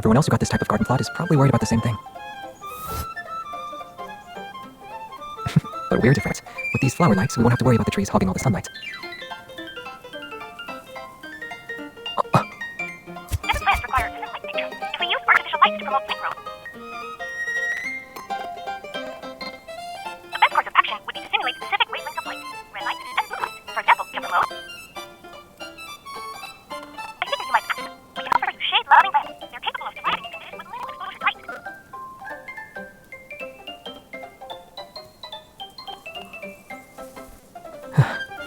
Everyone else who got this type of garden plot is probably worried about the same thing. But we're different. With these flower lights, we won't have to worry about the trees hogging all the sunlight. Different plants require different light spectrum. If we use artificial light to promote plant growth, the best course of action would be to simulate specific wavelengths of light, red light and blue light. For example, to promote. I figured you might ask. We can offer you shade-loving lamps. They're capable of thriving in conditions with little exposure to light.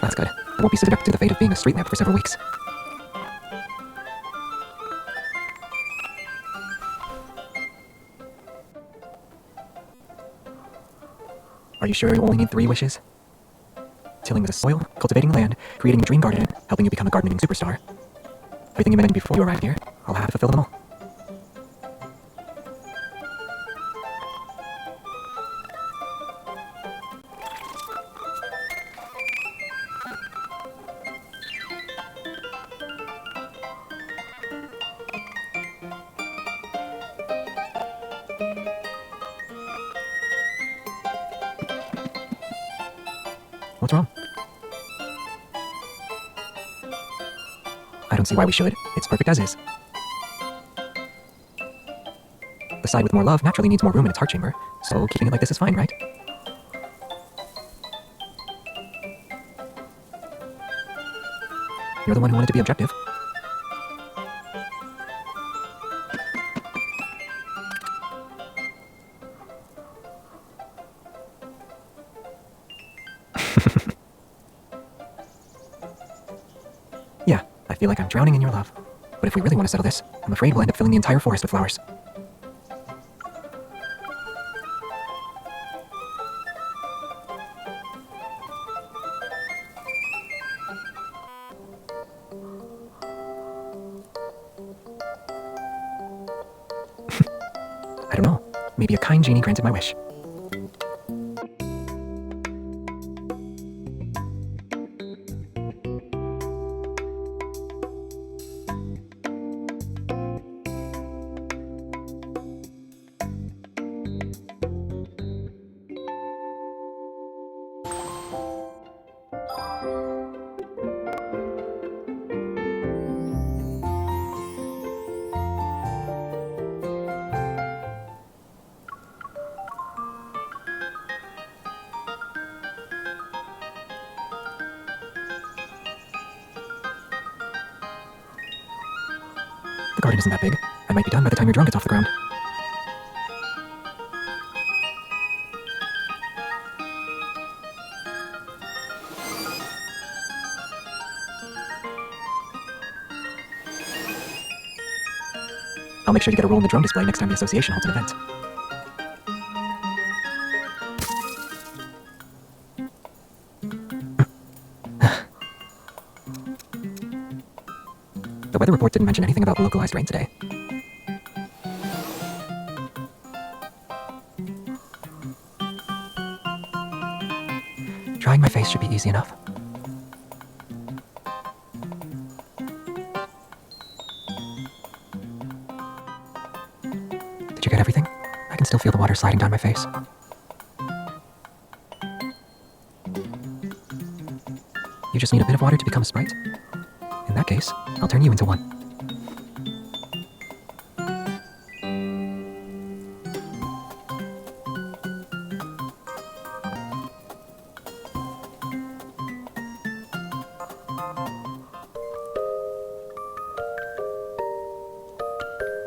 That's good. I won't be subject to the fate of being a street lamp for several weeks. Are you sure you only need 3 wishes? Tilling the soil, cultivating the land, creating a dream garden, helping you become a gardening superstar. Everything you mentioned before you arrived here, I'll have to fulfill them all. What's wrong? I don't see why we should. It's perfect as is. The side with more love naturally needs more room in its heart chamber, so keeping it like this is fine, right? You're the one who wanted to be objective. Yeah, I feel like I'm drowning in your love. But if we really want to settle this, I'm afraid we'll end up filling the entire forest with flowers. I don't know. Maybe a kind genie granted my wish. The garden isn't that big. I might be done by the time your drum gets off the ground. I'll make sure you get a role in the drum display next time the association holds an event. The weather report didn't mention anything about localized rain today. Drying my face should be easy enough. Did you get everything? I can still feel the water sliding down my face. You just need a bit of water to become a sprite? In that case, I'll turn you into one.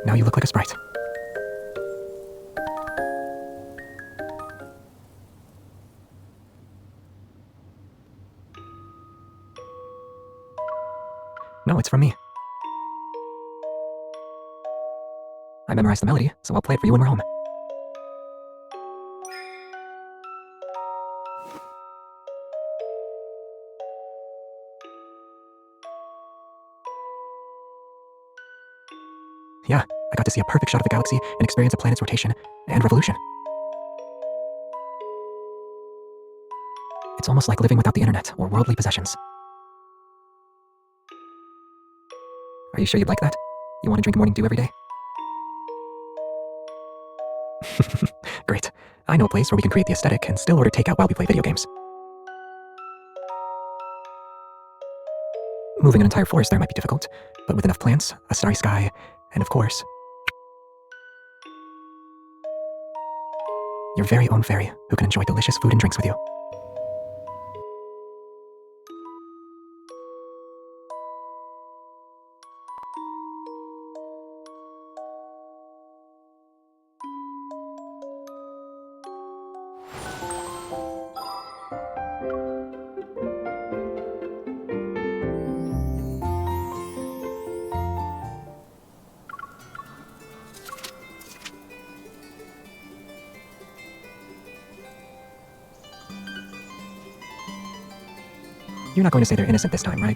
Now you look like a sprite. No, it's from me. I memorized the melody, so I'll play it for you when we're home. Yeah, I got to see a perfect shot of the galaxy and experience a planet's rotation and revolution. It's almost like living without the internet or worldly possessions. Are you sure you'd like that? You want to drink morning dew every day? I know a place where we can create the aesthetic and still order takeout while we play video games. Moving an entire forest there might be difficult, but with enough plants, a starry sky, and of course, your very own fairy who can enjoy delicious food and drinks with you. You're not going to say they're innocent this time, right?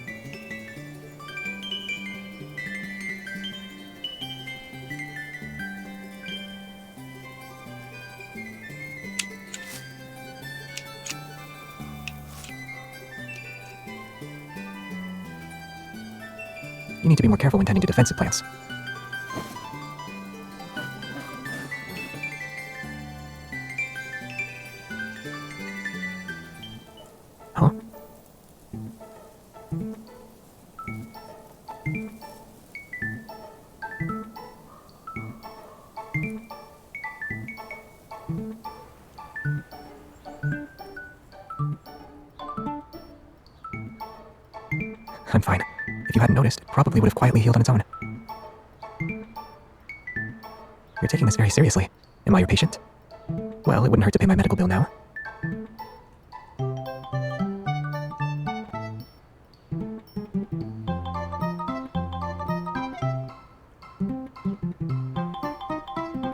You need to be more careful when tending to defensive plants. Huh? I'm fine. If you hadn't noticed, it probably would have quietly healed on its own. You're taking this very seriously. Am I your patient? Well, it wouldn't hurt to pay my medical bill now.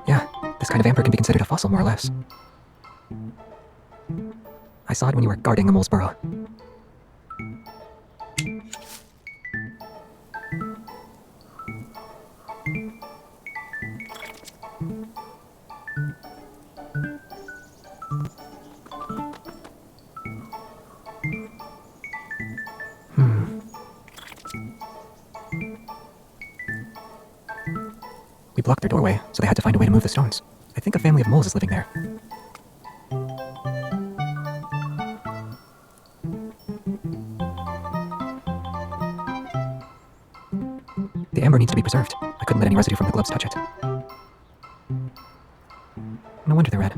Yeah, this kind of amber can be considered a fossil, more or less. I saw it when you were guarding a mole's burrow. We blocked their doorway, so they had to find a way to move the stones. I think a family of moles is living there. The amber needs to be preserved. I couldn't let any residue from the gloves touch it. No wonder they're red.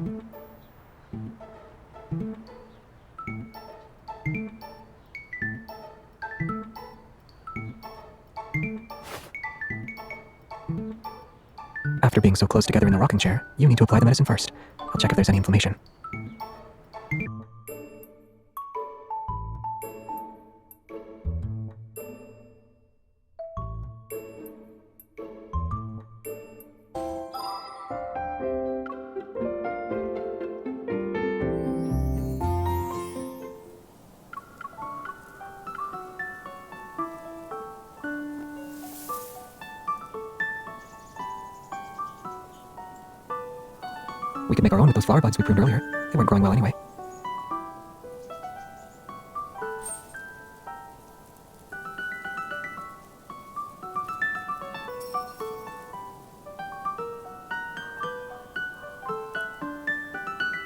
After being so close together in the rocking chair, you need to apply the medicine first. I'll check if there's any inflammation. We could make our own with those flower buds we pruned earlier. They weren't growing well anyway.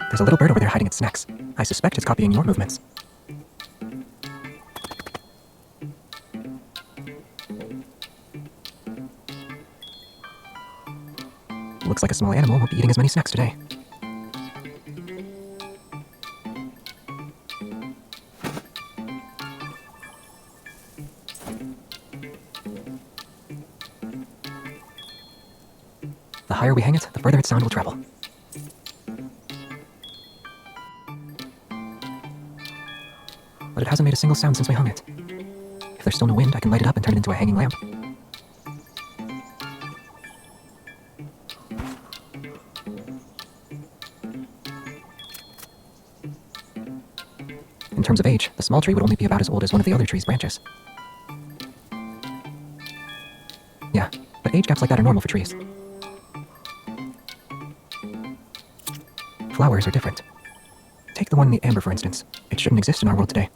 There's a little bird over there hiding its snacks. I suspect it's copying your movements. Looks like a small animal won't be eating as many snacks today. The higher we hang it, the further its sound will travel. But it hasn't made a single sound since we hung it. If there's still no wind, I can light it up and turn it into a hanging lamp. In terms of age, the small tree would only be about as old as one of the other tree's branches. Yeah, but age gaps like that are normal for trees. Flowers are different. Take the one in the amber, for instance. It shouldn't exist in our world today.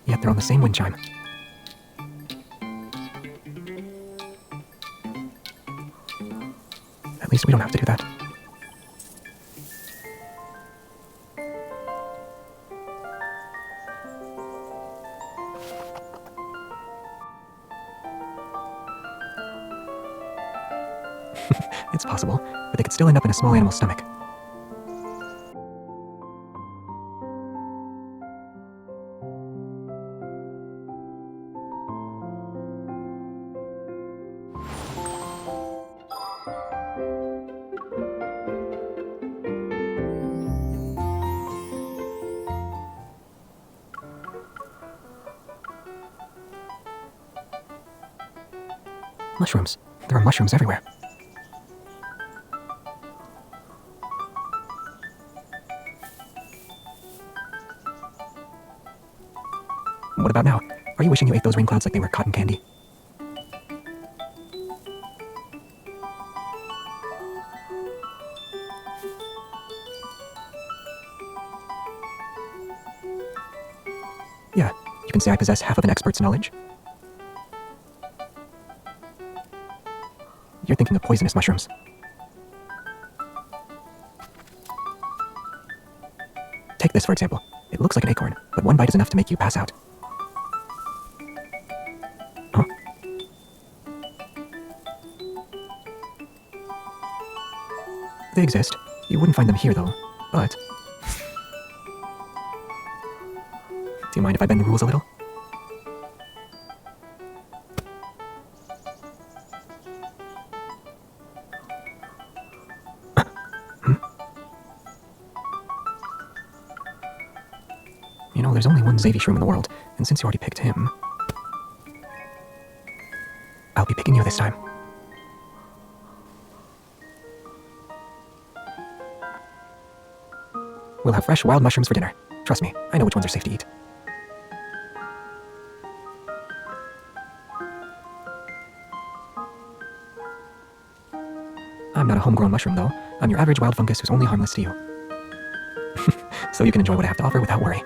Yet they're on the same wind chime. least we don't have to do that. It's possible, but they could still end up in a small animal's stomach. Mushrooms. There are mushrooms everywhere. What about now? Are you wishing you ate those rain clouds like they were cotton candy? Yeah, you can say I possess half of an expert's knowledge. You're thinking of poisonous mushrooms. Take this, for example. It looks like an acorn, but one bite is enough to make you pass out. Huh? They exist. You wouldn't find them here, though. But... do you mind if I bend the rules a little? You know, there's only one Xavi shroom in the world, and since you already picked him... I'll be picking you this time. We'll have fresh wild mushrooms for dinner. Trust me, I know which ones are safe to eat. I'm not a homegrown mushroom, though. I'm your average wild fungus who's only harmless to you. So you can enjoy what I have to offer without worry.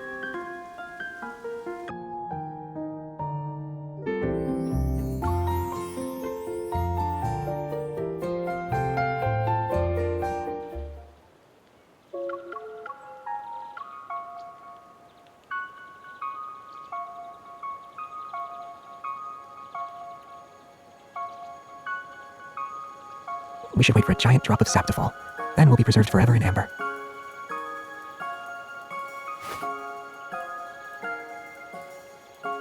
We should wait for a giant drop of sap to fall. Then we'll be preserved forever in amber.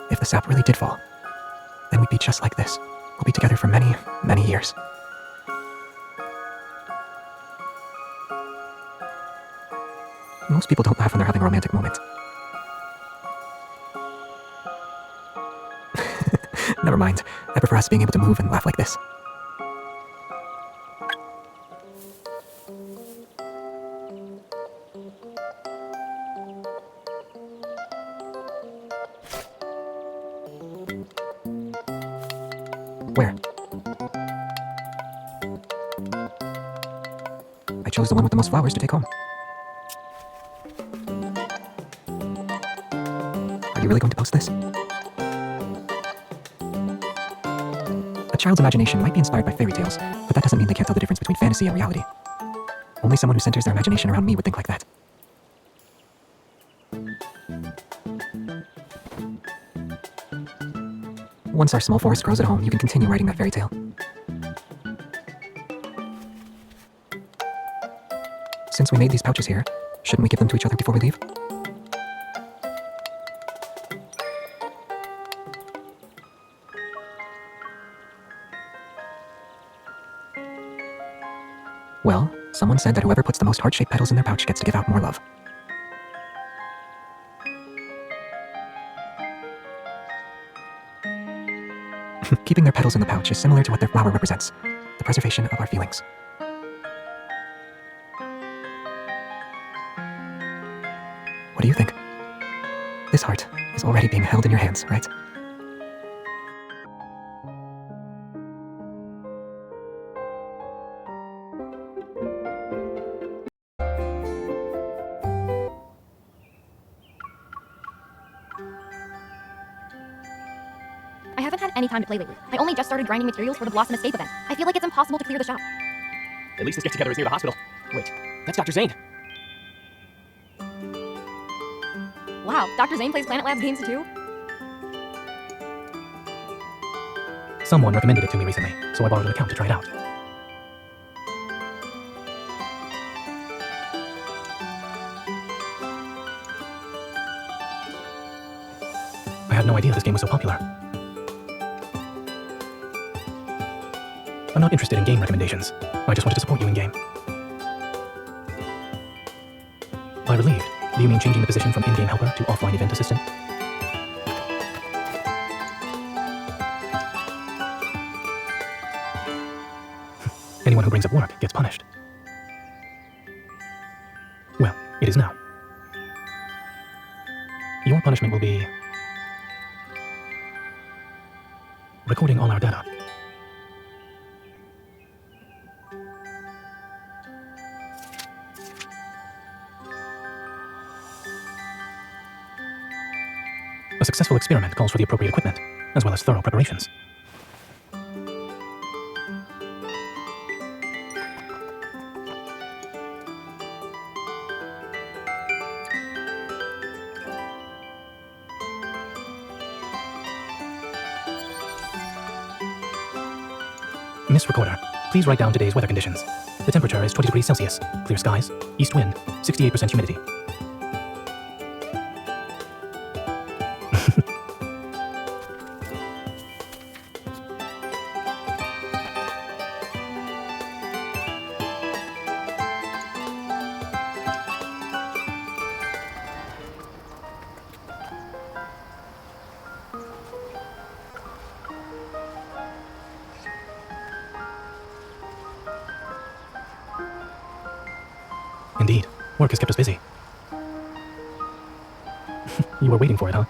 If the sap really did fall, then we'd be just like this. We'll be together for many, many years. Most people don't laugh when they're having a romantic moment. Never mind. I prefer us being able to move and laugh like this. Where? I chose the one with the most flowers to take home. Are you really going to post this? A child's imagination might be inspired by fairy tales, but that doesn't mean they can't tell the difference between fantasy and reality. Only someone who centers their imagination around me would think like that. Once our small forest grows at home, you can continue writing that fairy tale. Since we made these pouches here, shouldn't we give them to each other before we leave? Well, someone said that whoever puts the most heart-shaped petals in their pouch gets to give out more love. Keeping their petals in the pouch is similar to what their flower represents, the preservation of our feelings. What do you think? This heart is already being held in your hands, right? I haven't had any time to play lately. I only just started grinding materials for the Blossom Escape event. I feel like it's impossible to clear the shop. At least this get-together is near the hospital. Wait, that's Dr. Zane. Wow, Dr. Zane plays Planet Labs games too? Someone recommended it to me recently, so I borrowed an account to try it out. I had no idea this game was so popular. I'm not interested in game recommendations. I just wanted to support you in game. By relieved, do you mean changing the position from in-game helper to offline event assistant? Anyone who brings up work gets punished. Well, it is now. Your punishment will be recording all our data. A successful experiment calls for the appropriate equipment, as well as thorough preparations. Miss Recorder, please write down today's weather conditions. The temperature is 20 degrees Celsius, clear skies, east wind, 68% humidity. Indeed, work has kept us busy. You were waiting for it, huh?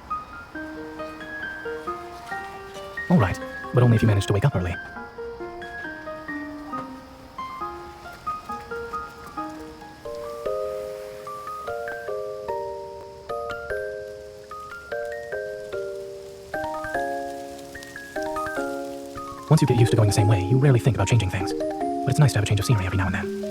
All right, but only if you manage to wake up early. Once you get used to going the same way, you rarely think about changing things. But it's nice to have a change of scenery every now and then.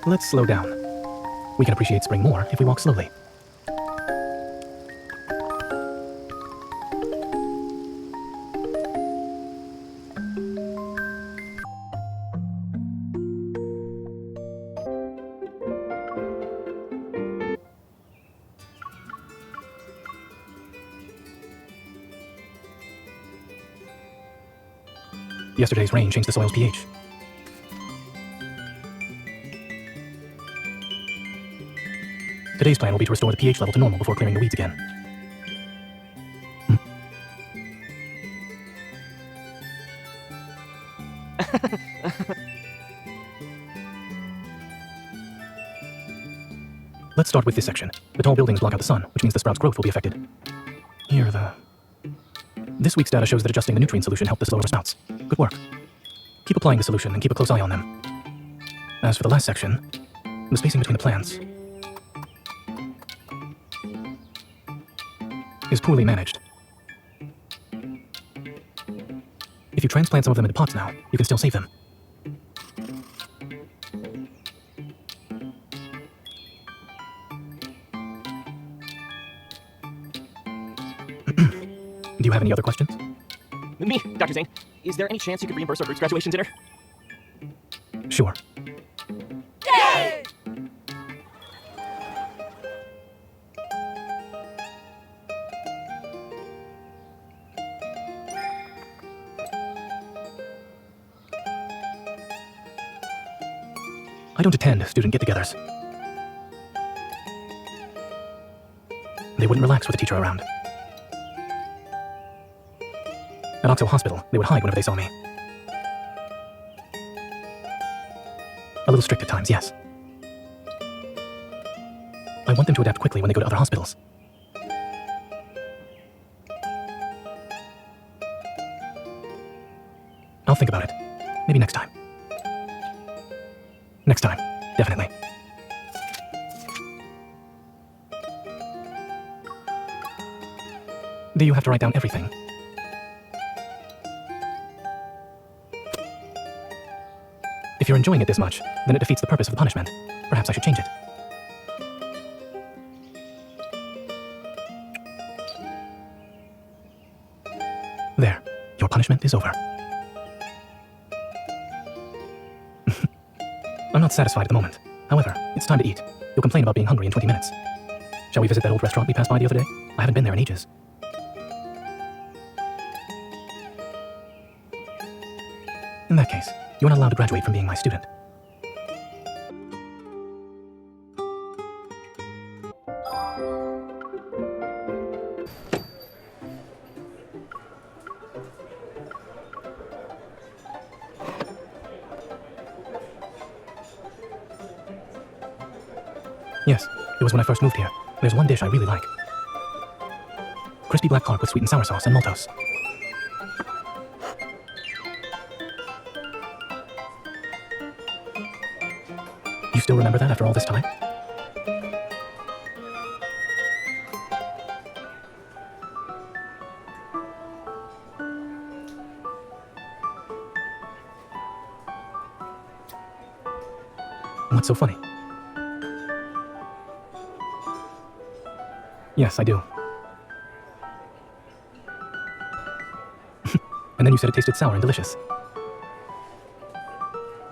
Let's slow down. We can appreciate spring more if we walk slowly. Yesterday's rain changed the soil's pH. Today's plan will be to restore the pH level to normal before clearing the weeds again. Let's start with this section. The tall buildings block out the sun, which means the sprout's growth will be affected. This week's data shows that adjusting the nutrient solution helped the slower sprouts. Good work. Keep applying the solution and keep a close eye on them. As for the last section, the spacing between the plants is poorly managed. If you transplant some of them into pots now, you can still save them. Do you have any other questions? Me, Dr. Zane. Is there any chance you could reimburse our group's graduation dinner? Sure. Yay! I don't attend student get-togethers. They wouldn't relax with a teacher around. At Oxo Hospital, they would hide whenever they saw me. A little strict at times, yes. I want them to adapt quickly when they go to other hospitals. I'll think about it. Maybe next time. Next time, definitely. Do you have to write down everything? If you're enjoying it this much, then it defeats the purpose of the punishment. Perhaps I should change it. There. Your punishment is over. I'm not satisfied at the moment. However, it's time to eat. You'll complain about being hungry in 20 minutes. Shall we visit that old restaurant we passed by the other day? I haven't been there in ages. In that case, you're not allowed to graduate from being my student. Yes, it was when I first moved here. There's one dish I really like. Crispy black carp with sweet and sour sauce and maltose. You still remember that after all this time? What's so funny? Yes, I do. And then you said it tasted sour and delicious.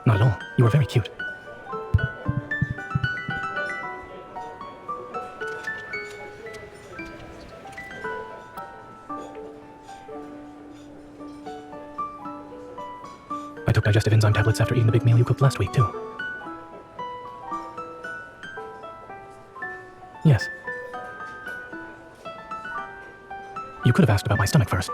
Not at all. You were very cute. I took digestive enzyme tablets after eating the big meal you cooked last week, too. Yes. You could have asked about my stomach first.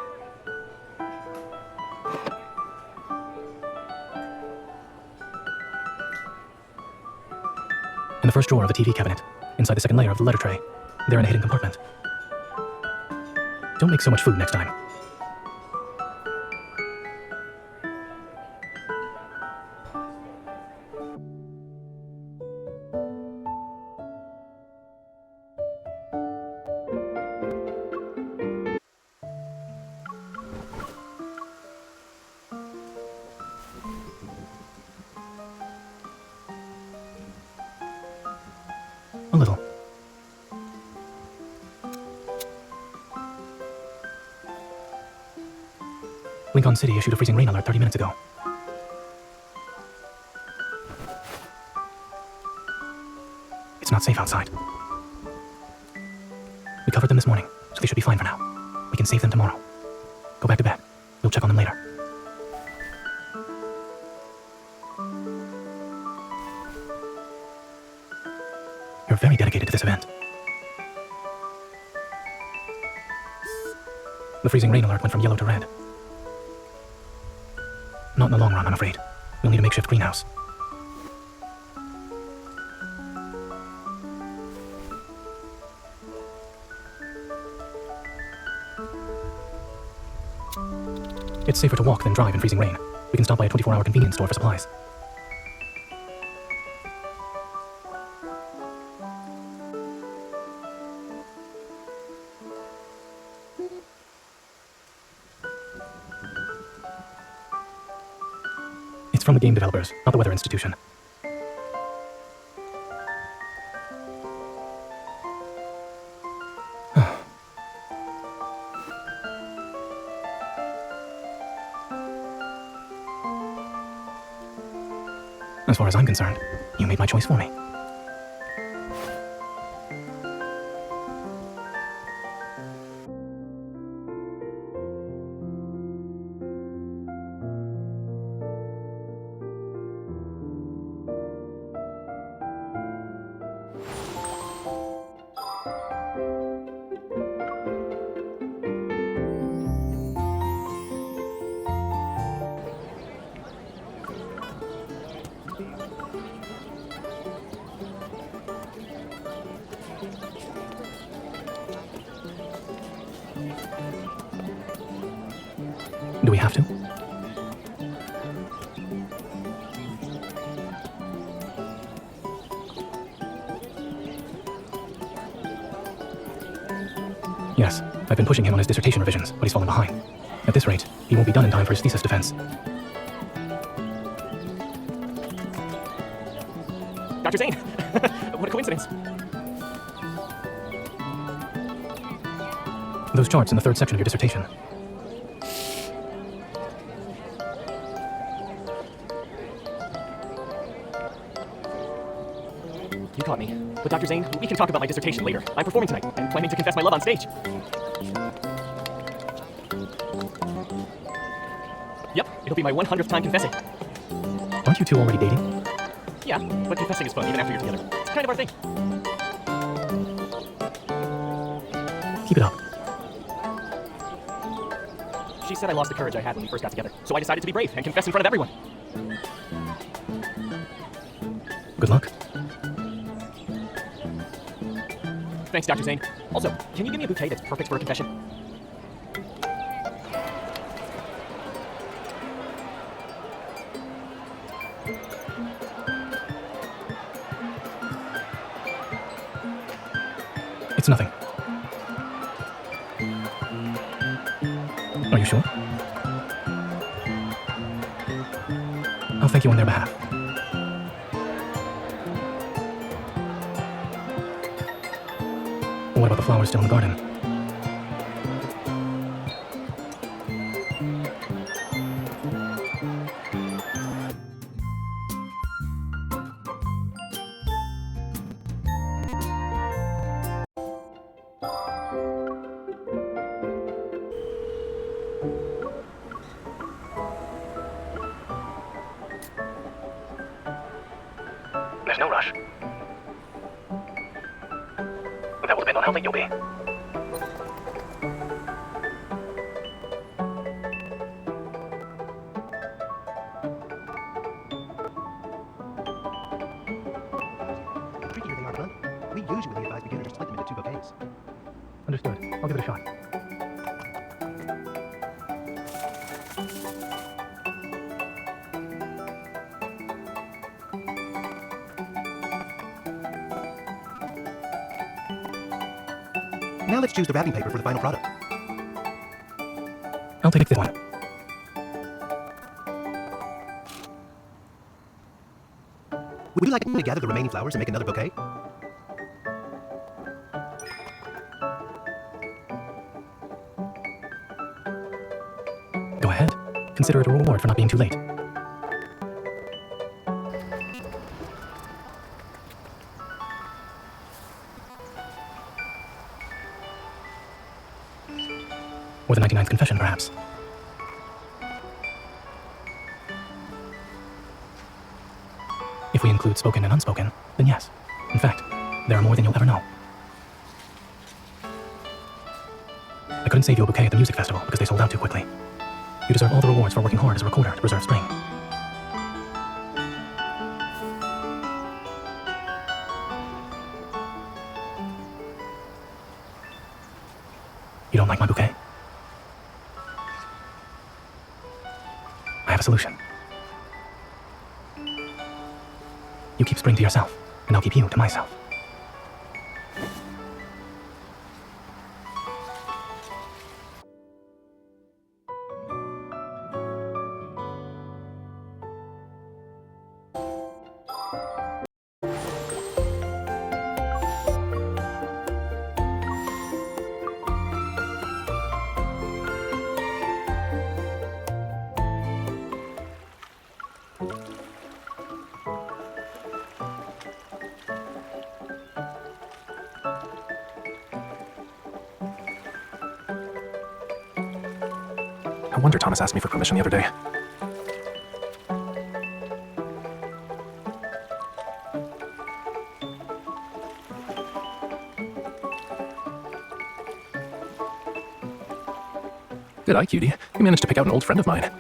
In the first drawer of the TV cabinet, inside the second layer of the letter tray, they're in a hidden compartment. Don't make so much food next time. A little. Lincoln City issued a freezing rain alert 30 minutes ago. It's not safe outside. We covered them this morning, so they should be fine for now. We can save them tomorrow. Go back to bed. We'll check on them later. You're very dedicated to this event. The freezing rain alert went from yellow to red. Not in the long run, I'm afraid. We'll need a makeshift greenhouse. It's safer to walk than drive in freezing rain. We can stop by a 24-hour convenience store for supplies. It's from the game developers, not the Weather Institution. As far as I'm concerned, you made my choice for me. Do we have to? Yes, I've been pushing him on his dissertation revisions, but he's fallen behind. At this rate, he won't be done in time for his thesis defense. Dr. Zane! What a coincidence. Those charts in the third section of your dissertation. You caught me. But Dr. Zane, we can talk about my dissertation later. I'm performing tonight and planning to confess my love on stage. Yep, it'll be my 100th time confessing. Aren't you two already dating? Yeah, but confessing is fun even after you're together. It's kind of our thing. Keep it up. She said I lost the courage I had when we first got together, so I decided to be brave and confess in front of everyone. Good luck. Thanks, Dr. Zane. Also, can you give me a bouquet that's perfect for a confession? It's nothing. Are you sure? I'll thank you on their behalf. What about the flowers still in the garden? There's no rush. That will depend on how late you'll be. The trickier they are, bud. We usually advise beginners to split them into 2 bouquets. Understood. I'll give it a shot. Now let's choose the wrapping paper for the final product. I'll take this one. Would you like me to gather the remaining flowers and make another bouquet? Go ahead. Consider it a reward for not being too late. Or the 99th confession, perhaps. If we include spoken and unspoken, then yes. In fact, there are more than you'll ever know. I couldn't save you a bouquet at the music festival because they sold out too quickly. You deserve all the rewards for working hard as a recorder to preserve spring. You don't like my bouquet? I have a solution. You keep spring to yourself, and I'll keep you to myself. No wonder Thomas asked me for permission the other day. Good eye, cutie. You managed to pick out an old friend of mine.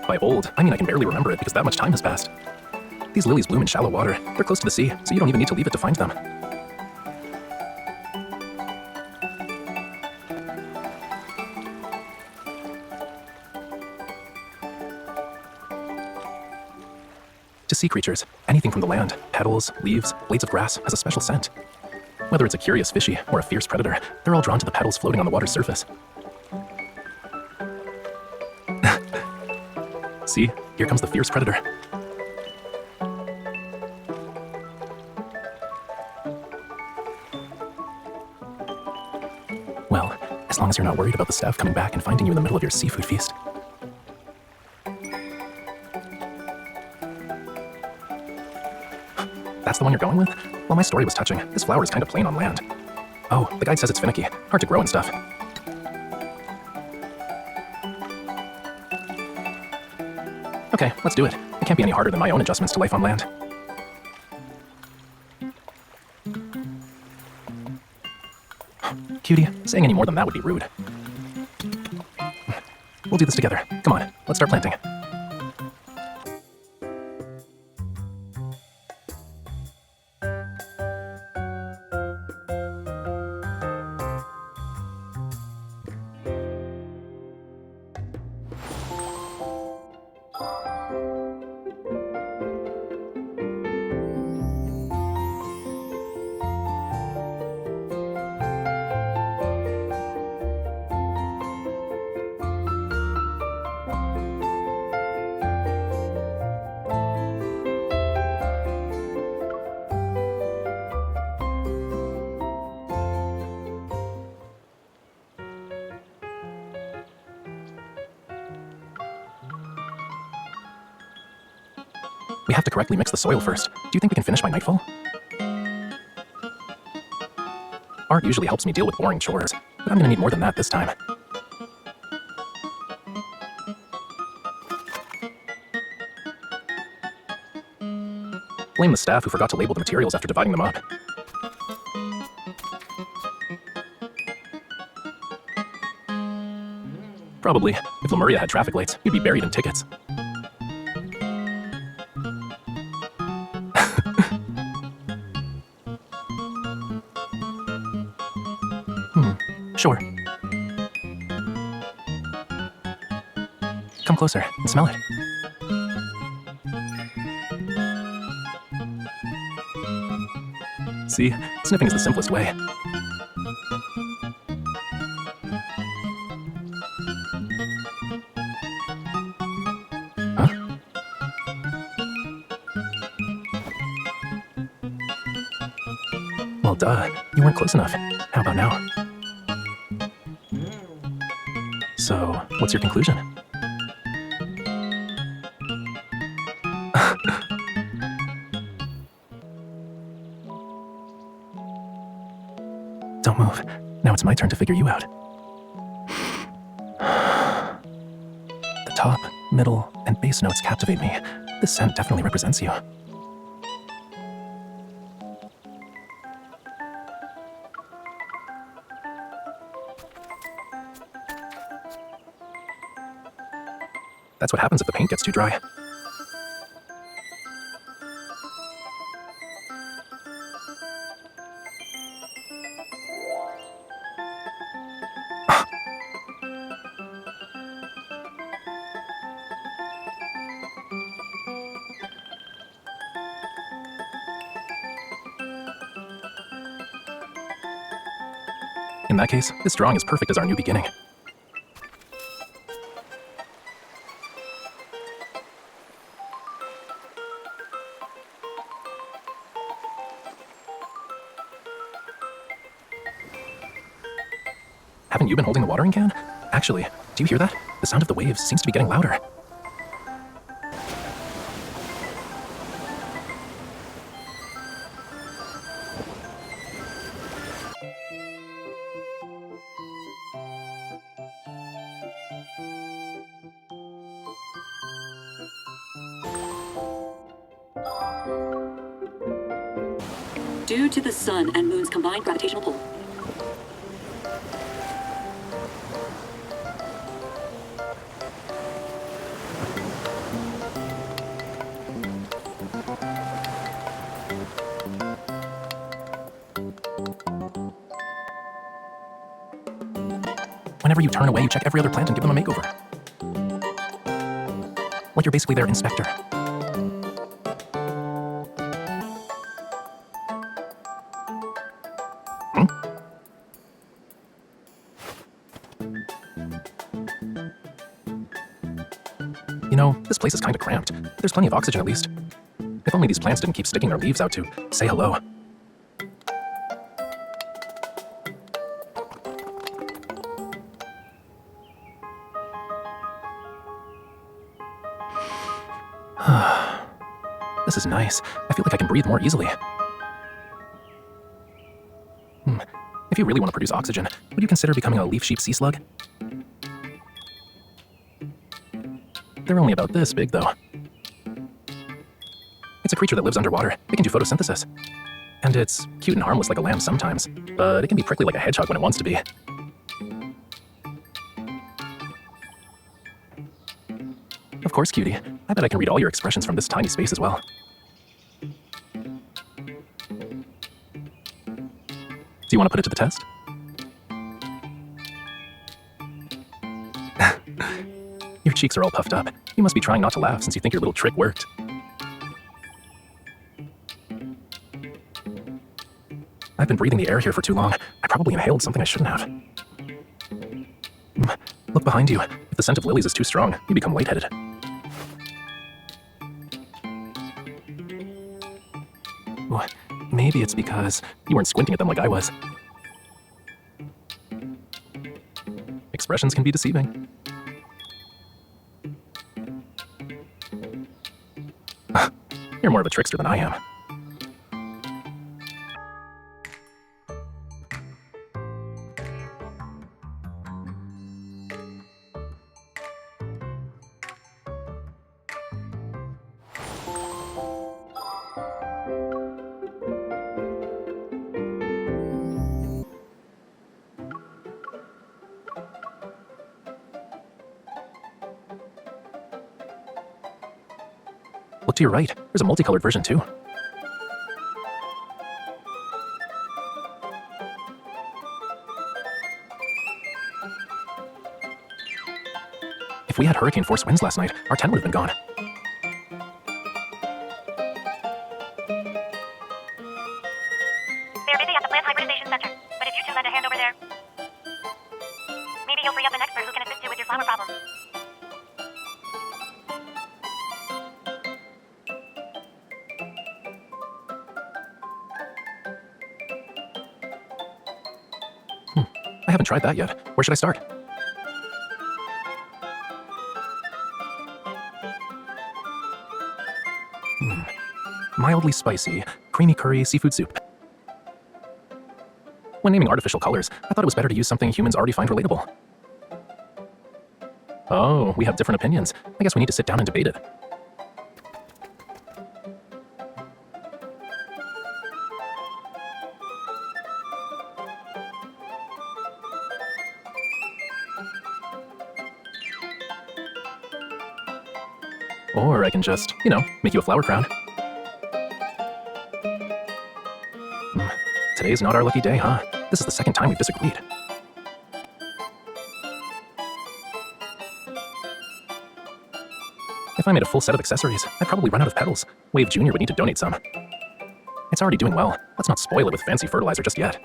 By old, I mean I can barely remember it because that much time has passed. These lilies bloom in shallow water. They're close to the sea, so you don't even need to leave it to find them. To sea creatures, anything from the land, petals, leaves, blades of grass, has a special scent. Whether it's a curious fishy or a fierce predator, they're all drawn to the petals floating on the water's surface. See, here comes the fierce predator. Well, as long as you're not worried about the staff coming back and finding you in the middle of your seafood feast. That's the one you're going with? Well, my story was touching. This flower is kind of plain on land. Oh, the guide says it's finicky, hard to grow and stuff. Okay, let's do it. It can't be any harder than my own adjustments to life on land. Cutie, saying any more than that would be rude. We'll do this together. Come on, let's start planting. We have to correctly mix the soil first. Do you think we can finish by nightfall? Art usually helps me deal with boring chores, but I'm gonna need more than that this time. Blame the staff who forgot to label the materials after dividing them up. Probably. If Lemuria had traffic lights, you'd be buried in tickets. Sure. Come closer and smell it. See, sniffing is the simplest way. Huh? Well, duh. You weren't close enough. How about now? So, what's your conclusion? Don't move. Now it's my turn to figure you out. The top, middle, and bass notes captivate me. This scent definitely represents you. That's what happens if the paint gets too dry. In that case, this drawing is perfect as our new beginning. Haven't you been holding the watering can? Actually, do you hear that? The sound of the waves seems to be getting louder. Due to the sun and moon's combined gravitational pull, Whenever you turn away, you check every other plant and give them a makeover. Like you're basically their inspector. You know, this place is kinda cramped. There's plenty of oxygen at least. If only these plants didn't keep sticking their leaves out to say hello. This is nice. I feel like I can breathe more easily. If you really want to produce oxygen, would you consider becoming a leaf sheep sea slug? They're only about this big, though. It's a creature that lives underwater. It can do photosynthesis. And it's cute and harmless like a lamb sometimes, but it can be prickly like a hedgehog when it wants to be. Of course, cutie. I bet I can read all your expressions from this tiny space as well. Do you want to put it to the test? Your cheeks are all puffed up. You must be trying not to laugh since you think your little trick worked. I've been breathing the air here for too long. I probably inhaled something I shouldn't have. Look behind you. If the scent of lilies is too strong, you become lightheaded. Ooh, maybe it's because you weren't squinting at them like I was. Expressions can be deceiving. You're more of a trickster than I am. Look to your right. There's a multicolored version too. If we had hurricane-force winds last night, our tent would have been gone. They're busy at the plant hybridization center, but if you two lend a hand over there, maybe you'll free up an expert who can assist you with your flower problem. I haven't tried that yet. Where should I start? Mildly spicy, creamy curry seafood soup. When naming artificial colors, I thought it was better to use something humans already find relatable. Oh, we have different opinions. I guess we need to sit down and debate it. Or I can just, make you a flower crown. Today's not our lucky day, huh? This is the second time we've disagreed. If I made a full set of accessories, I'd probably run out of petals. Wave Jr. would need to donate some. It's already doing well. Let's not spoil it with fancy fertilizer just yet.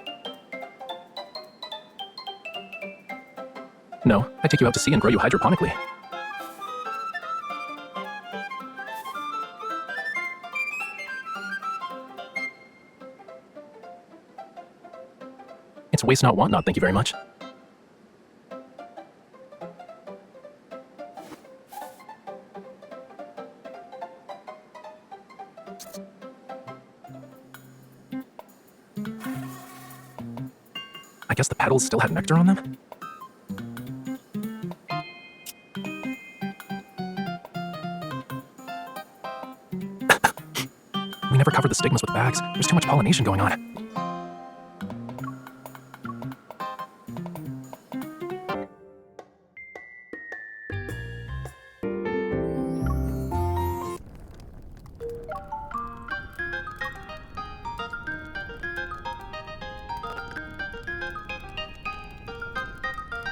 No, I take you out to sea and grow you hydroponically. It's waste not, want not, thank you very much. I guess the petals still had nectar on them? We never covered the stigmas with bags. There's too much pollination going on.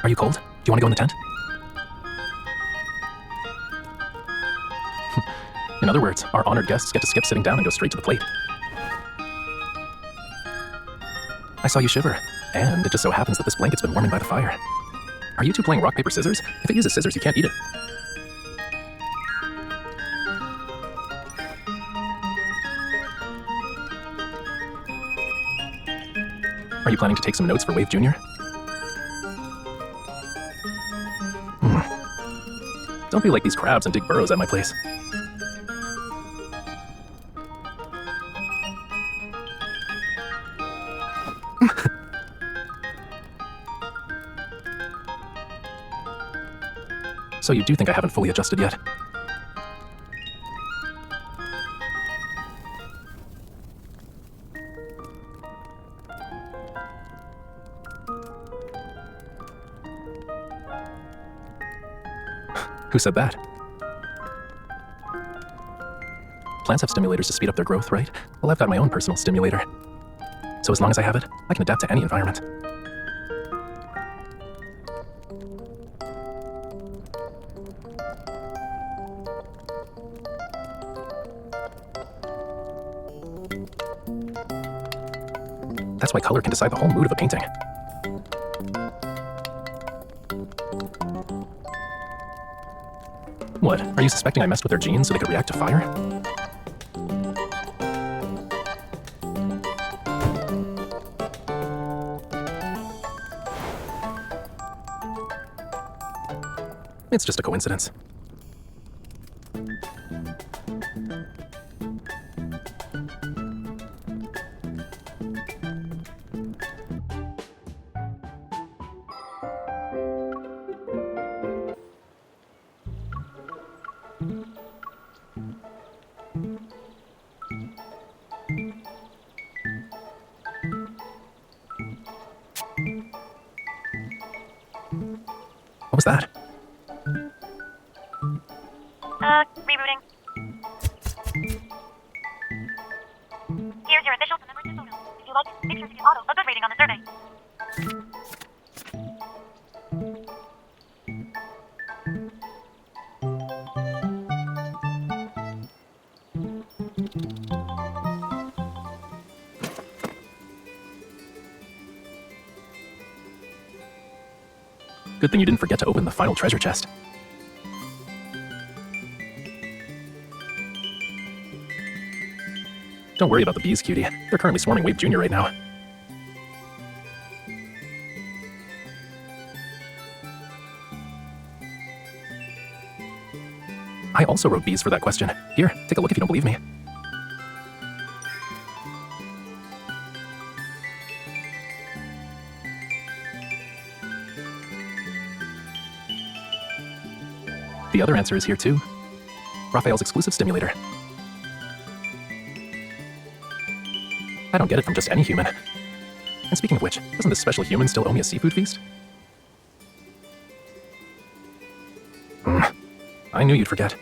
Are you cold? Do you want to go in the tent? In other words, our honored guests get to skip sitting down and go straight to the plate. I saw you shiver, and it just so happens that this blanket's been warming by the fire. Are you two playing rock, paper, scissors? If it uses scissors, you can't eat it. Are you planning to take some notes for Wave Jr.? Don't be like these crabs and dig burrows at my place. So you do think I haven't fully adjusted yet? Who said that? Plants have stimulators to speed up their growth, right? Well, I've got my own personal stimulator. So as long as I have it, I can adapt to any environment. That's why color can decide the whole mood of a painting. What? Are you suspecting I messed with their genes so they could react to fire? It's just a coincidence. What was that? Rebooting. Here's your official commemorative photo. If you like it, make sure to give Otto a good rating on the survey. Good thing you didn't forget to open the final treasure chest. Don't worry about the bees, cutie. They're currently swarming Wave Jr. right now. I also wrote bees for that question. Here, take a look if you don't believe me. The other answer is here too. Raphael's exclusive stimulator. I don't get it from just any human. And speaking of which, doesn't this special human still owe me a seafood feast? I knew you'd forget.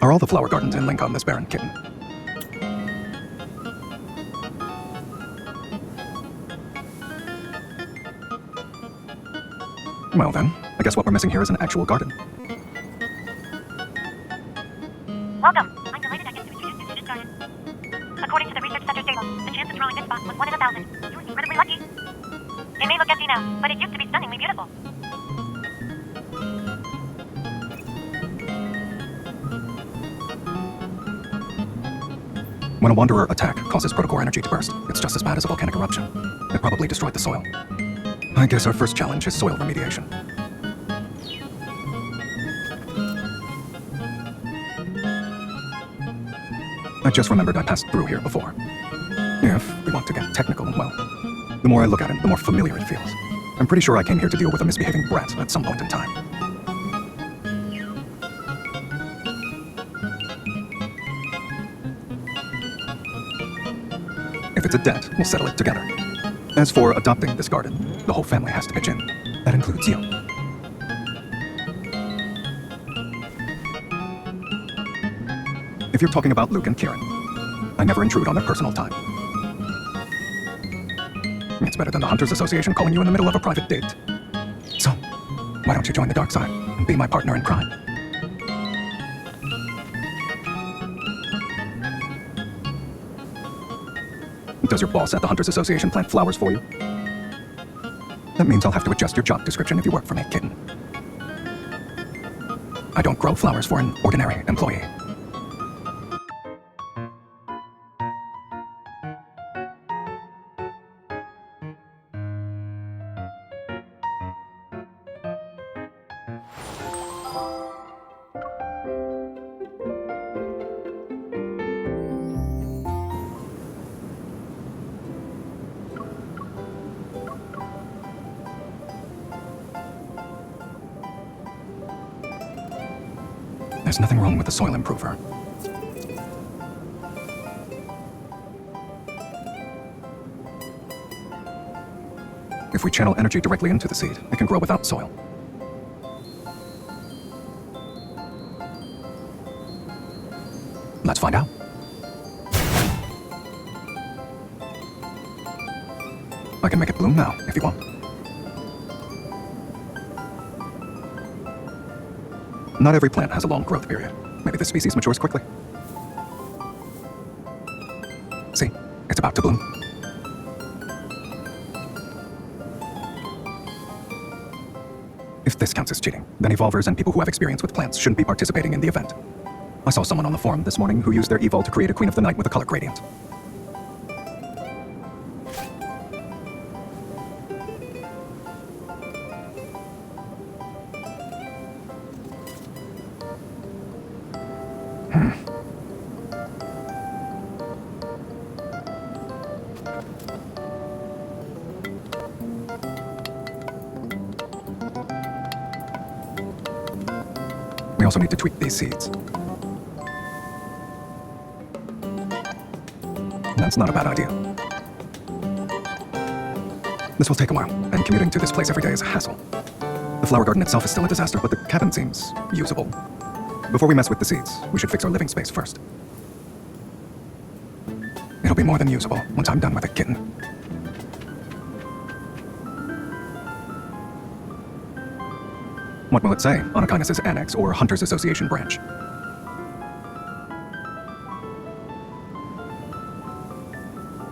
Are all the flower gardens in Lincoln this barren, kitten? Well then, I guess what we're missing here is an actual garden. Welcome. I'm delighted I get to introduce you to this garden. According to the research center's data, the chance of growing this spot was 1 in 1,000. You were incredibly lucky. It may look empty now, but it used to be stunningly beautiful. When a wanderer attack causes protocore energy to burst, it's just as bad as a volcanic eruption. It probably destroyed the soil. I guess our first challenge is soil remediation. I just remembered I passed through here before. If we want to get technical, well, the more I look at it, the more familiar it feels. I'm pretty sure I came here to deal with a misbehaving brat at some point in time. If it's a debt, we'll settle it together. As for adopting this garden, the whole family has to pitch in. That includes you. If you're talking about Luke and Kieran, I never intrude on their personal time. It's better than the Hunters Association calling you in the middle of a private date. So, why don't you join the dark side and be my partner in crime? Does your boss at the Hunters Association plant flowers for you? That means I'll have to adjust your job description if you work for me, kitten. I don't grow flowers for an ordinary employee. There's nothing wrong with the soil improver. If we channel energy directly into the seed, it can grow without soil. Let's find out. I can make it bloom now, if you want. Not every plant has a long growth period. Maybe this species matures quickly. See, it's about to bloom. If this counts as cheating, then evolvers and people who have experience with plants shouldn't be participating in the event. I saw someone on the forum this morning who used their evolve to create a Queen of the Night with a color gradient. We also need to tweak these seeds. That's not a bad idea. This will take a while, and commuting to this place every day is a hassle. The flower garden itself is still a disaster, but the cabin seems usable. Before we mess with the seeds, we should fix our living space first. It'll be more than usable once I'm done with it, kitten. What will it say on Aquinas' Annex or Hunters Association branch?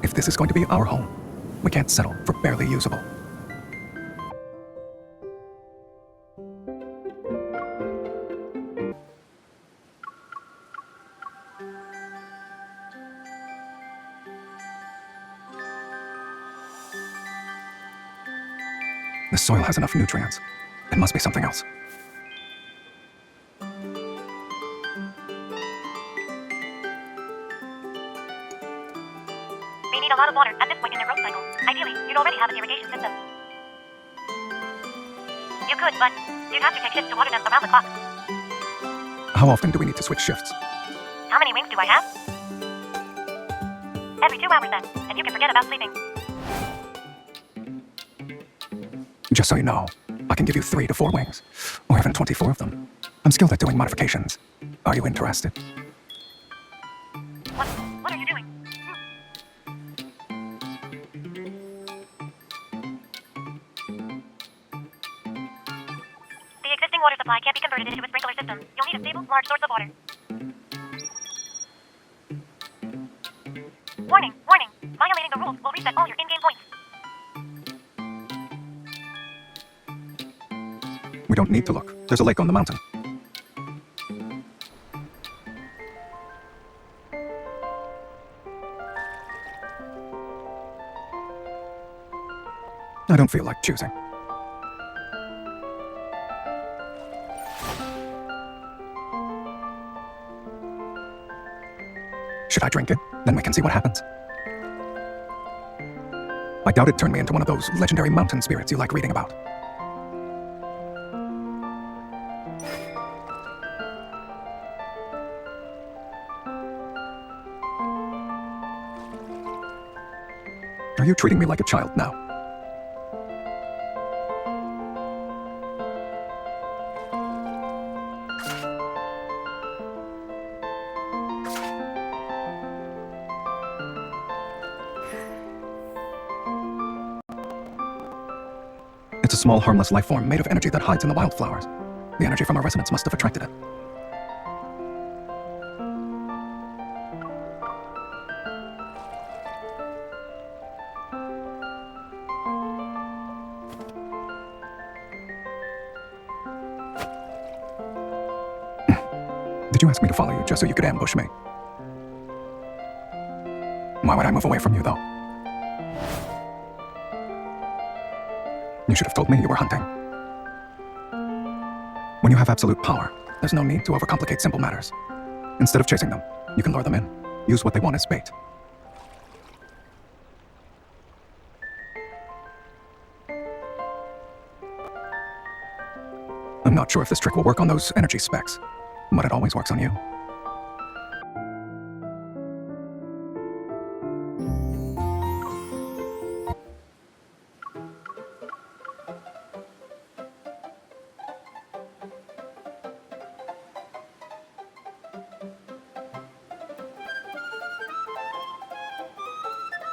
If this is going to be our home, we can't settle for barely usable. The soil has enough nutrients. It must be something else. They need a lot of water at this point in their growth cycle. Ideally, you'd already have an irrigation system. You could, but you'd have to take shifts to water them around the clock. How often do we need to switch shifts? How many wings do I have? Every 2 hours then, and you can forget about sleeping. Just so you know, I can give you 3 to 4 wings, or even 24 of them. I'm skilled at doing modifications. Are you interested? What are you doing? The existing water supply can't be converted into a sprinkler system. You'll need a stable, large source of water. Warning, warning. Violating the rules will reset all your in-game points. We don't need to look. There's a lake on the mountain. I don't feel like choosing. Should I drink it? Then we can see what happens. I doubt it turned me into one of those legendary mountain spirits you like reading about. Are you treating me like a child now? small, harmless life form made of energy that hides in the wildflowers. The energy from our resonance must have attracted it. Did you ask me to follow you just so you could ambush me? Why would I move away from you, though? You should have told me you were hunting. When you have absolute power, there's no need to overcomplicate simple matters. Instead of chasing them, you can lure them in. Use what they want as bait. I'm not sure if this trick will work on those energy specs, but it always works on you.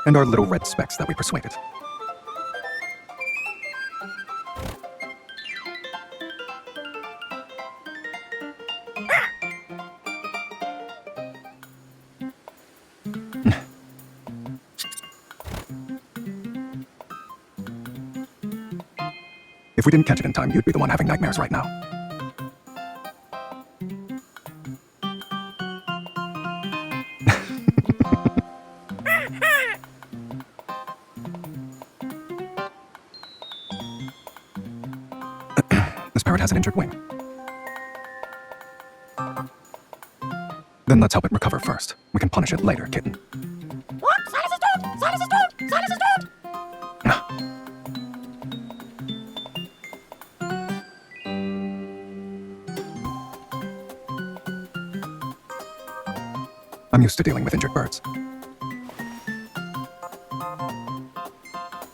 And our little red specks that we persuaded. If we didn't catch it in time, you'd be the one having nightmares right now. This parrot has an injured wing. Then let's help it recover first. We can punish it later, kitten. What? Silas is dead! Silas is dead! Silas is dead! I'm used to dealing with injured birds.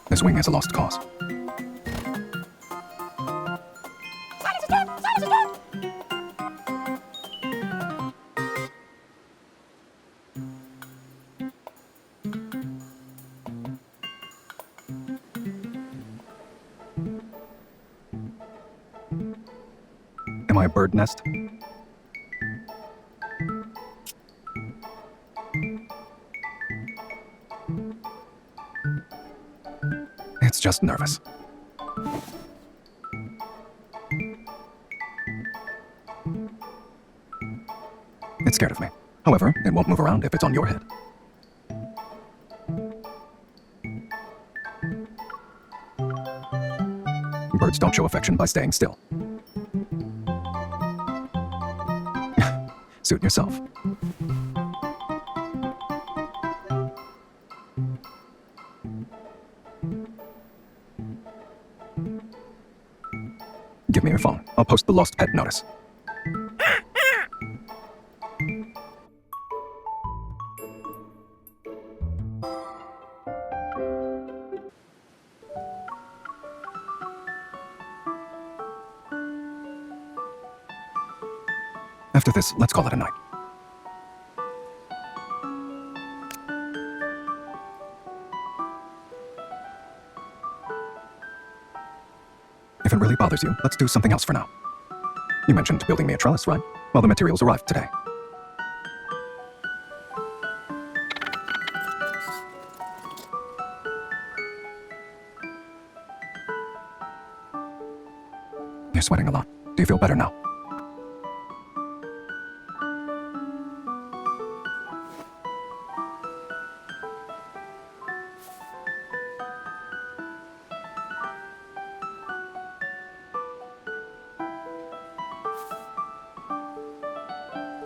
This wing is a lost cause. Silas is dead! Silas is dead! Am I a bird nest? It's just nervous. It's scared of me. However, it won't move around if it's on your head. Birds don't show affection by staying still. Suit yourself. Give me your phone. I'll post the lost pet notice. After this, let's call it a night. If it really bothers you, let's do something else for now. You mentioned building me a trellis, right? Well, the materials arrived today. You're sweating a lot. Do you feel better now?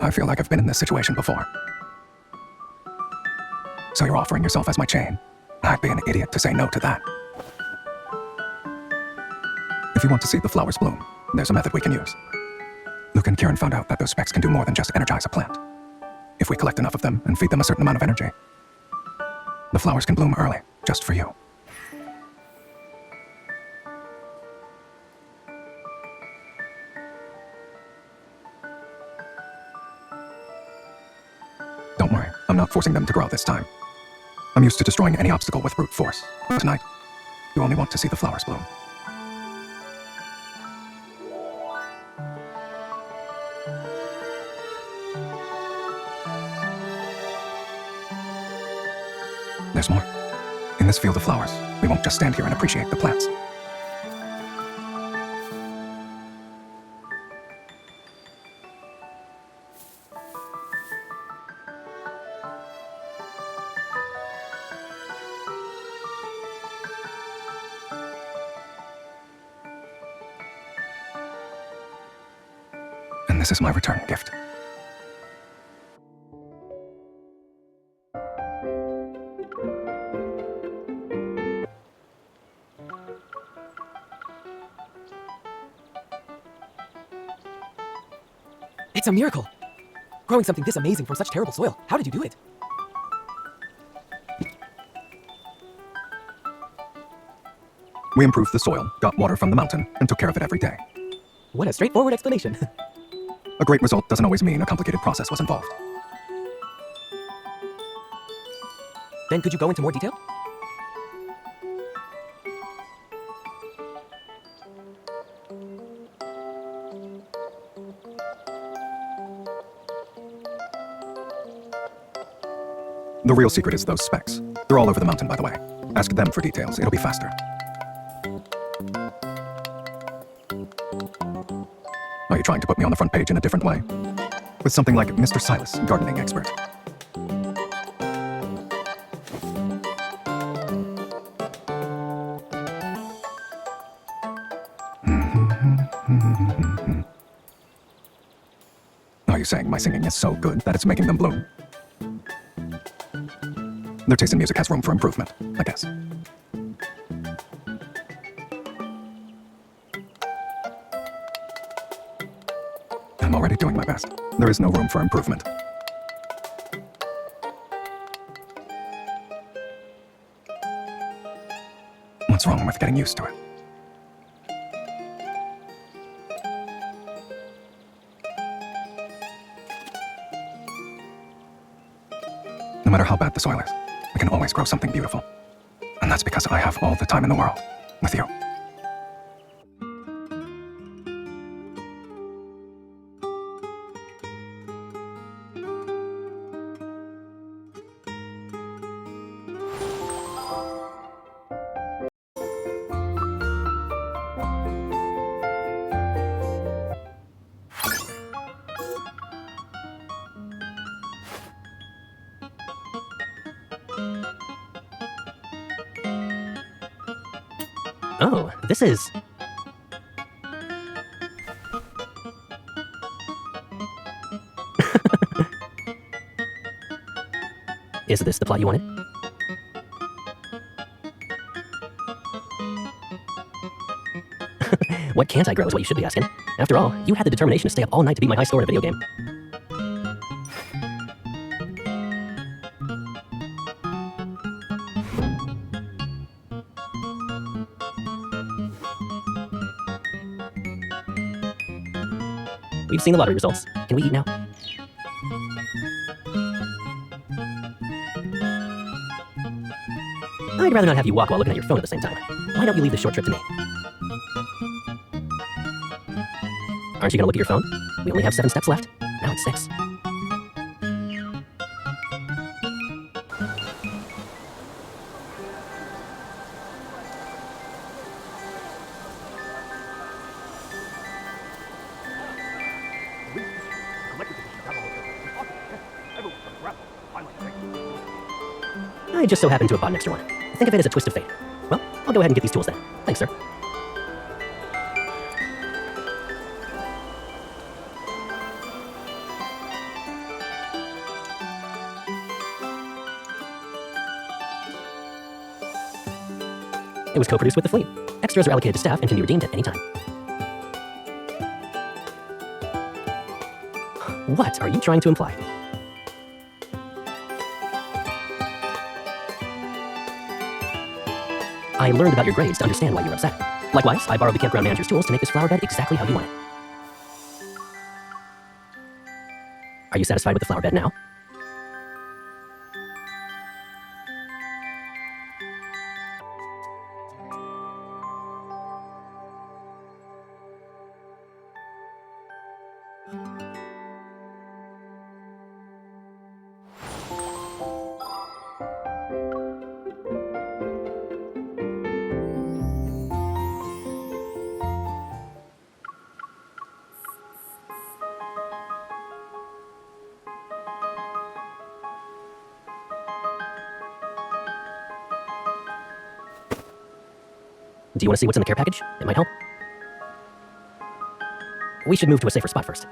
I feel like I've been in this situation before. So you're offering yourself as my chain? I'd be an idiot to say no to that. If you want to see the flowers bloom, there's a method we can use. Luke and Kieran found out that those specks can do more than just energize a plant. If we collect enough of them and feed them a certain amount of energy, the flowers can bloom early, just for you. Don't worry, I'm not forcing them to grow this time. I'm used to destroying any obstacle with brute force, but tonight, you only want to see the flowers bloom. There's more. In this field of flowers, we won't just stand here and appreciate the plants. And this is my return gift. It's a miracle! Growing something this amazing from such terrible soil. How did you do it? We improved the soil, got water from the mountain, and took care of it every day. What a straightforward explanation. A great result doesn't always mean a complicated process was involved. Then could you go into more detail? The real secret is those specks. They're all over the mountain, by the way. Ask them for details, it'll be faster. Are you trying to put me on the front page in a different way? With something like Mr. Silas, gardening expert. Are you saying my singing is so good that it's making them bloom? Their taste in music has room for improvement, I guess. I'm already doing my best. There is no room for improvement. What's wrong with getting used to it? No matter how bad the soil is, we can always grow something beautiful. And that's because I have all the time in the world with you. Oh, this is... Is this the plot you wanted? What can't I grow is what you should be asking. After all, you had the determination to stay up all night to beat my high score in a video game. We've seen the lottery results. Can we eat now? I'd rather not have you walk while looking at your phone at the same time. Why don't you leave the short trip to me? Aren't you gonna look at your phone? We only have 7 steps left. Now it's 6. I just so happened to have bought an extra one. Think of it as a twist of fate. Well, I'll go ahead and get these tools then. Thanks, sir. It was co-produced with the fleet. Extras are allocated to staff and can be redeemed at any time. What are you trying to imply? I learned about your grades to understand why you were upset. Likewise, I borrowed the campground manager's tools to make this flower bed exactly how you want it. Are you satisfied with the flower bed now? Do you want to see what's in the care package? It might help. We should move to a safer spot first.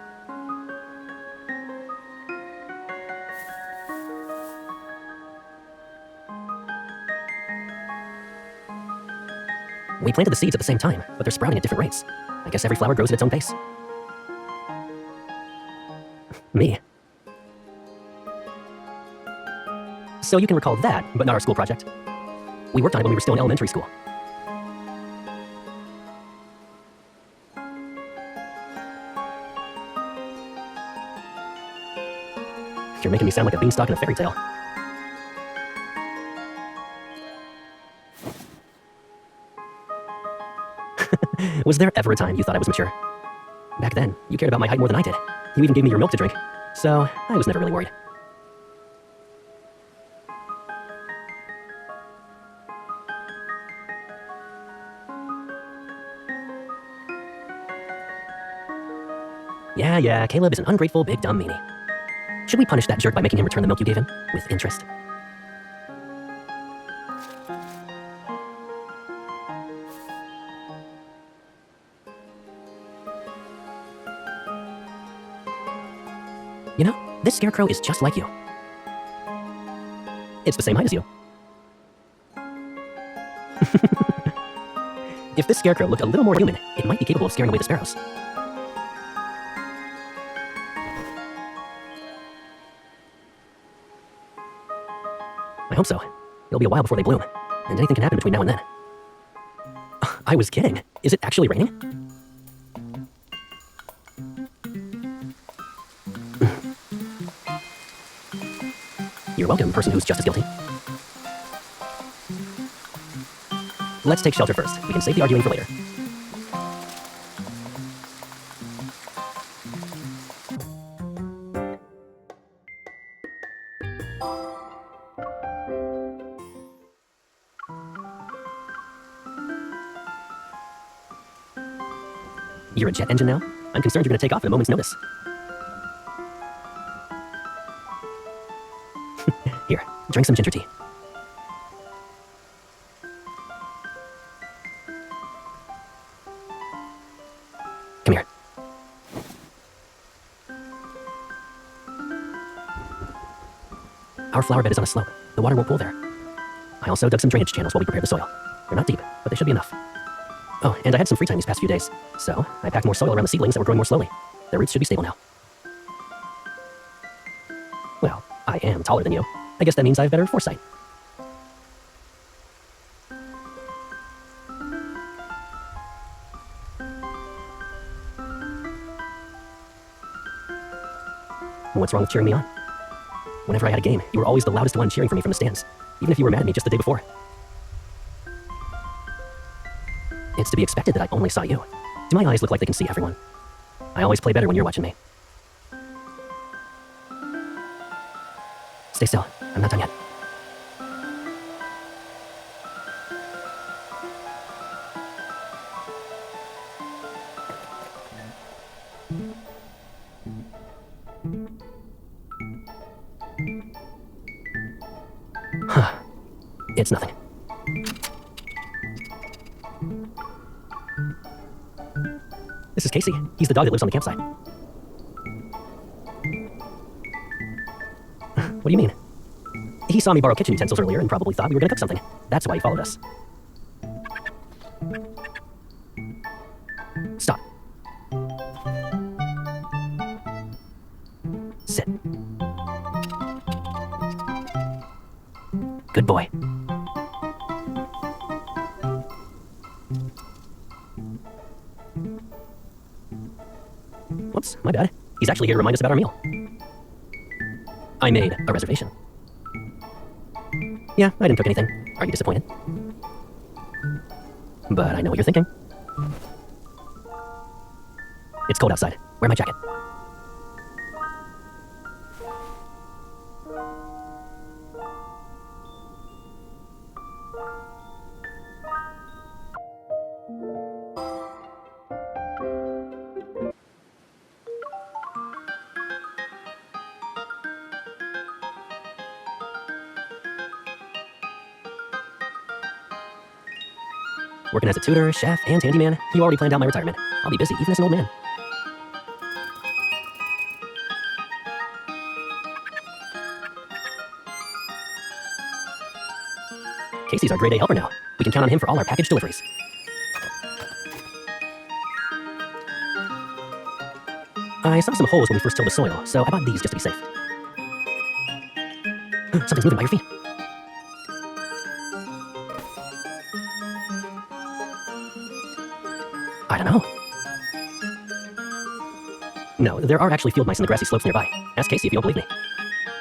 We planted the seeds at the same time, but they're sprouting at different rates. I guess every flower grows at its own pace. Me. So you can recall that, but not our school project. We worked on it when we were still in elementary school. You're making me sound like a beanstalk in a fairy tale. Was there ever a time you thought I was mature? Back then, you cared about my height more than I did. You even gave me your milk to drink. So, I was never really worried. Yeah, Caleb is an ungrateful, big, dumb meanie. Should we punish that jerk by making him return the milk you gave him? With interest. You know, this scarecrow is just like you. It's the same height as you. If this scarecrow looked a little more human, it might be capable of scaring away the sparrows. I hope so. It'll be a while before they bloom, and anything can happen between now and then. I was kidding. Is it actually raining? You're welcome, person who's just as guilty. Let's take shelter first. We can save the arguing for later. You're a jet engine now? I'm concerned you're going to take off at a moment's notice. Here, drink some ginger tea. Come here. Our flower bed is on a slope. The water won't pool there. I also dug some drainage channels while we prepared the soil. They're not deep, but they should be enough. Oh, and I had some free time these past few days, so I packed more soil around the seedlings that were growing more slowly. Their roots should be stable now. Well, I am taller than you. I guess that means I have better foresight. What's wrong with cheering me on? Whenever I had a game, you were always the loudest one cheering for me from the stands, even if you were mad at me just the day before. It's to be expected that I only saw you. Do my eyes look like they can see everyone? I always play better when you're watching me. Stay still. I'm not done yet. Huh. It's nothing. This is Casey. He's the dog that lives on the campsite. What do you mean? He saw me borrow kitchen utensils earlier and probably thought we were gonna cook something. That's why he followed us. Stop. Sit. Good boy. Whoops, my bad. He's actually here to remind us about our meal. I made a reservation. Yeah, I didn't cook anything. Are you disappointed? But I know what you're thinking. It's cold outside. Wear my jacket. Working as a tutor, chef, and handyman, you already planned out my retirement. I'll be busy even as an old man. Casey's our grade A helper now. We can count on him for all our package deliveries. I saw some holes when we first tilled the soil, so I bought these just to be safe. Something's moving by your feet. I don't know. No, there are actually field mice in the grassy slopes nearby. Ask Casey if you don't believe me.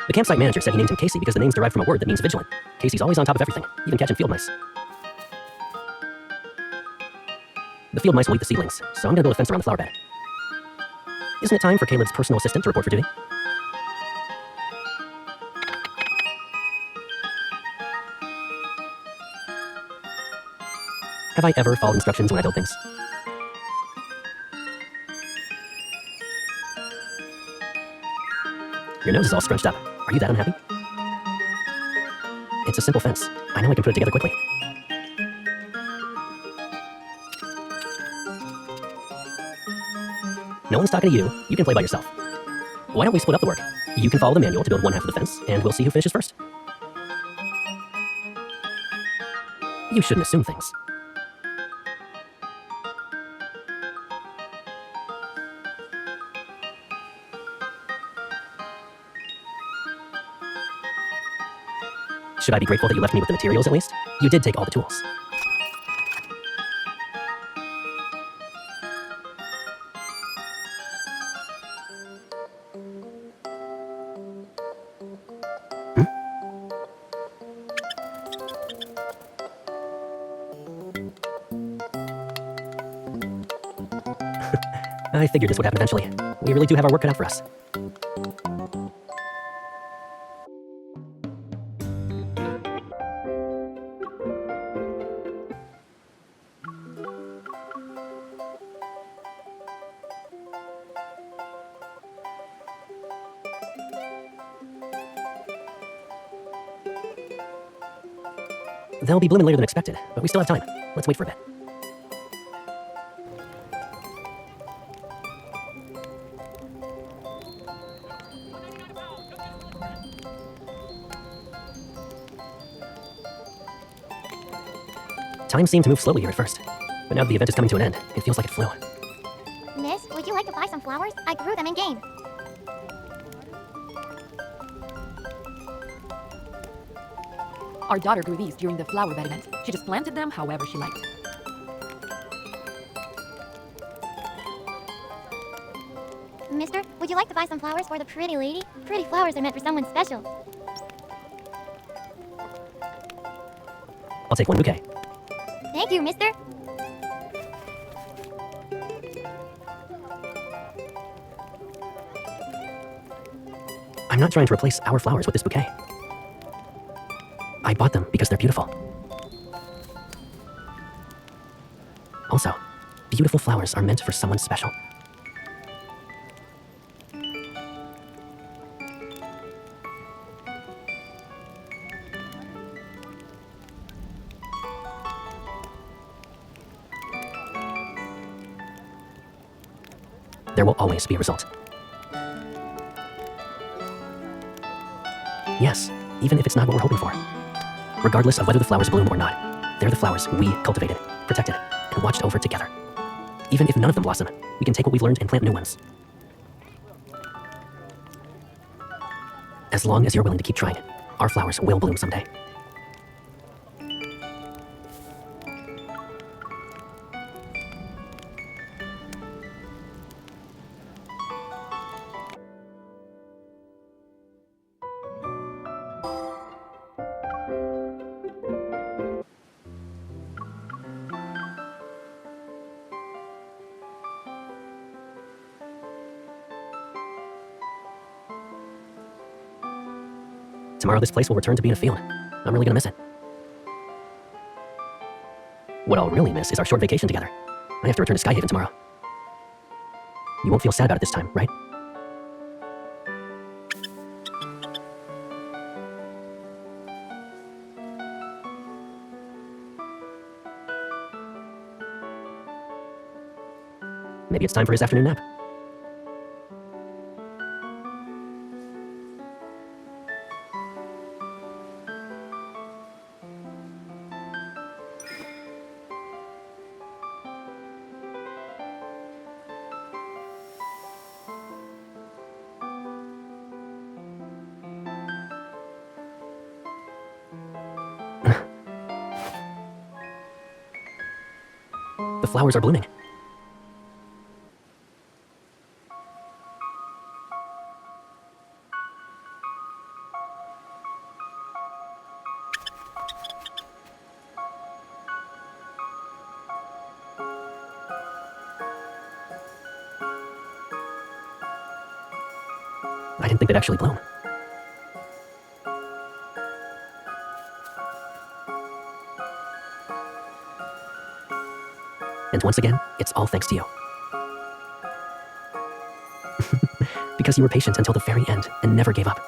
The campsite manager said he named him Casey because the name's derived from a word that means vigilant. Casey's always on top of everything, even catching field mice. The field mice will eat the seedlings, so I'm gonna build a fence around the flower bed. Isn't it time for Caleb's personal assistant to report for duty? Have I ever followed instructions when I build things? Your nose is all scrunched up. Are you that unhappy? It's a simple fence. I know I can put it together quickly. No one's talking to you. You can play by yourself. Why don't we split up the work? You can follow the manual to build one half of the fence, and we'll see who finishes first. You shouldn't assume things. Should I be grateful that you left me with the materials at least? You did take all the tools. I figured this would happen eventually. We really do have our work cut out for us. They'll be blooming later than expected, but we still have time. Let's wait for a bit. Time seemed to move slowly here at first, but now that the event is coming to an end, it feels like it flew. Miss, would you like to buy some flowers? I grew them in game. Our daughter grew these during the flower bed event. She just planted them however she liked. Mister, would you like to buy some flowers for the pretty lady? Pretty flowers are meant for someone special. I'll take one bouquet. Thank you, mister. I'm not trying to replace our flowers with this bouquet. I bought them because they're beautiful. Also, beautiful flowers are meant for someone special. There will always be a result. Yes, even if it's not what we're hoping for. Regardless of whether the flowers bloom or not, they're the flowers we cultivated, protected, and watched over together. Even if none of them blossom, we can take what we've learned and plant new ones. As long as you're willing to keep trying, our flowers will bloom someday. Tomorrow this place will return to being a field. I'm really gonna miss it. What I'll really miss is our short vacation together. I have to return to Skyhaven tomorrow. You won't feel sad about it this time, right? Maybe it's time for his afternoon nap. The flowers are blooming. I didn't think they'd actually bloom. And once again, it's all thanks to you. Because you were patient until the very end and never gave up.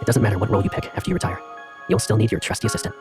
It doesn't matter what role you pick after you retire. You'll still need your trusty assistant.